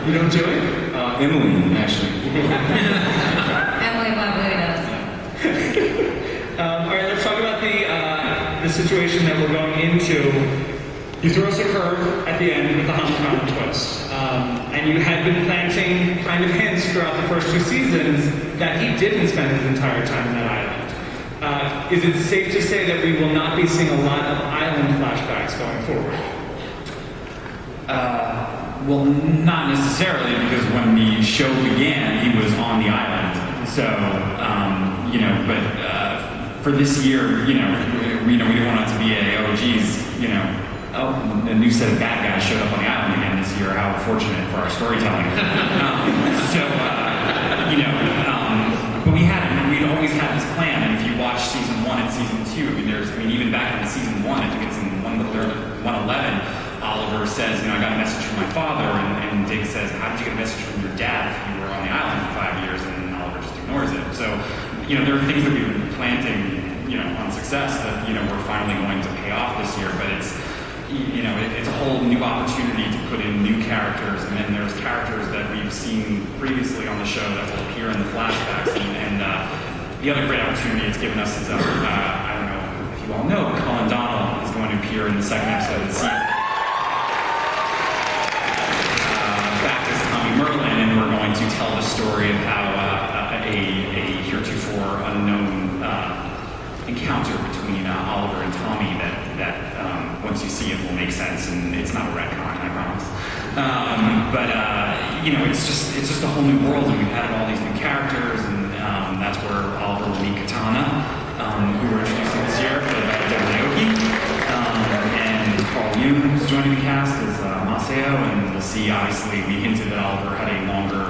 You don't do it? Emily, actually. Emily probably does. All right, let's talk about the situation that we're going into. You throw us a curve at the end with the Homecoming twist. And you had been planting kind of hints throughout the first 2 seasons that he didn't spend his entire time in that island. Is it safe to say that we will not be seeing a lot of island flashbacks going forward? Well, not necessarily, because when the show began, he was on the island. So, but for this year, we didn't want it to be a, a new set of bad guys showed up on the island again this year. How fortunate for our storytelling. But we'd always had this plan, and if you watch season 1 and season 2, even back in season 1, I think it's in 111, Oliver says, I got a message from my father, and Dick says, how did you get a message from your dad if you were on the island for 5 years? And Oliver just ignores it. So, there are things that we've been planting, on success that, we're finally going to pay off this year, but it's a whole new opportunity to put in new characters, and then there's characters that we've seen previously on the show that will appear in the flashbacks, and the other great opportunity it's given us is, I don't know if you all know, Colin Donnell is going to appear in the second episode of the season. Merlin, and we're going to tell the story of how a heretofore unknown encounter between Oliver and Tommy that once you see it will make sense, and it's not a retcon, I promise. It's just a whole new world, and we've added all these new characters, and that's where Oliver will meet Katana, who we're introducing this year, played by Deborah Naoki, and Carl Yoon, who's joining the cast as Maceo, and we'll see, obviously, we hinted that Oliver had a longer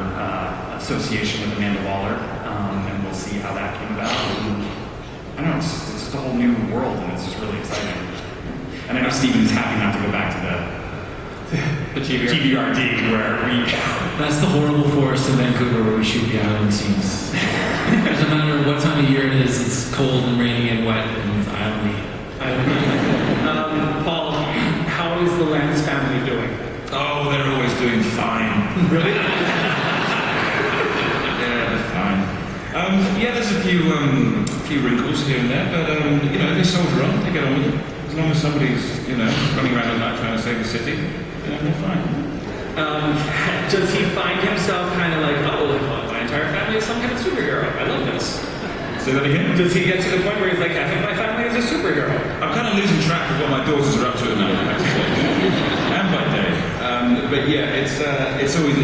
association with Amanda Waller, and we'll see how that came about. And, I don't know, it's just a whole new world, and it's just really exciting. And I know Steven's happy not to go back to the GVRD, where we... That's the horrible forest in Vancouver where we shoot the island scenes. Doesn't matter what time of year it is, it's cold and rainy and wet, and it's islandy. Paul, how is the Lance family doing? Oh, they're always doing fine. Really? Yeah, they're fine. There's a few wrinkles here and there, but they soldier on, they get on with it. As long as somebody's, running around at night trying to save the city, they're fine. Does he find himself kind of like, my entire family is some kind of superhero? I love this. Say that again? Does he get to the point where he's like, I think my family is a superhero? I'm kind of losing track of what my daughters are up to at the moment, actually. And by day. But yeah, it's always,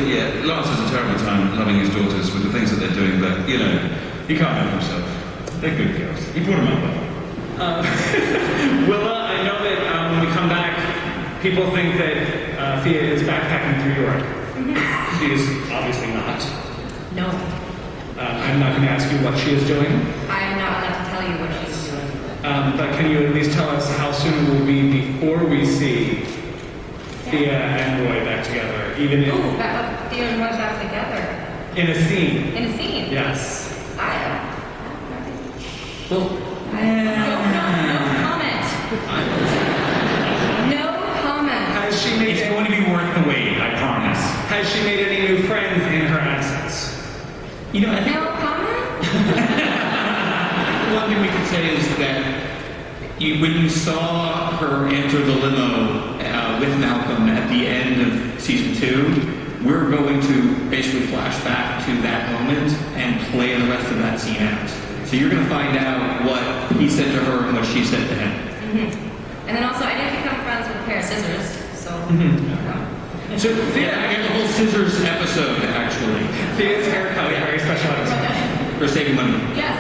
Lance has a terrible time loving his daughters with the things that they're doing, but, he can't help himself. They're good girls. He brought them up. Willa, I know that when we come back, people think that Thea is backpacking through Europe. She is obviously not. No. I'm not going to ask you what she is doing. I am not allowed to tell you what she's doing. But can you at least tell us how soon it will be before we see Thea and Roy back together? Even in... Thea and Roy back together. In a scene. In a scene? Yes. No comment. No comment. Has she made... It's going to be worth the wait, I promise. Has she made any new friends in her absence? I think No comment? one thing we could say is that when you saw her enter the limo with Malcolm at the end of season 2, we're going to basically flash back to that moment and play the rest of that scene out. So you're going to find out what he said to her and what she said to him. Mm-hmm. And then also, I did become friends with a pair of scissors, so... So Thea, I got the whole scissors episode, actually. Thea's haircut, very special episode. For saving money. Yes,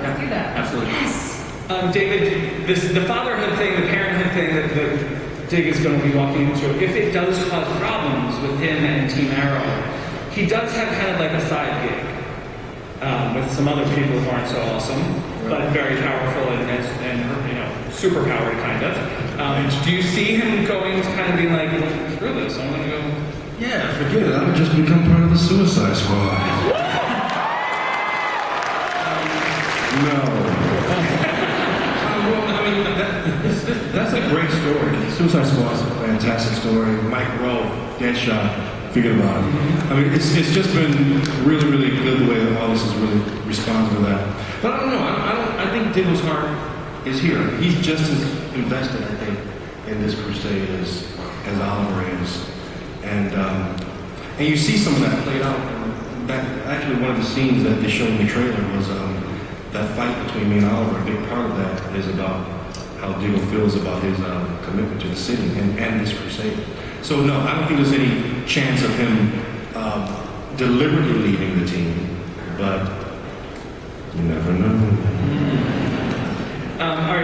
let's do that. Absolutely. Yes. David, the fatherhood thing, the parenthood thing that Dig is going to be walking into, if it does cause problems with him and Team Arrow, he does have kind of like a side gig with some other people who aren't so awesome, but very powerful and super powered kind of. Do you see him going to kind of be like, screw this, I'm going to go... Yeah, forget it. I would just become part of the Suicide Squad. No. That's a great story. Suicide Squad is a fantastic story. Mike Rowe, Deadshot, forget about it. I mean, it's just been really, really good the way that all this has really responded to that. But I don't know. I think Diggle's heart is here. He's just as invested, I think, in this crusade as Oliver is. And you see some of that played out. Actually, one of the scenes that they showed in the trailer was that fight between me and Oliver. A big part of that is about how Diggle feels about his commitment to the city and this crusade. So no, I don't think there's any chance of him deliberately leaving the team, but you never know. All right.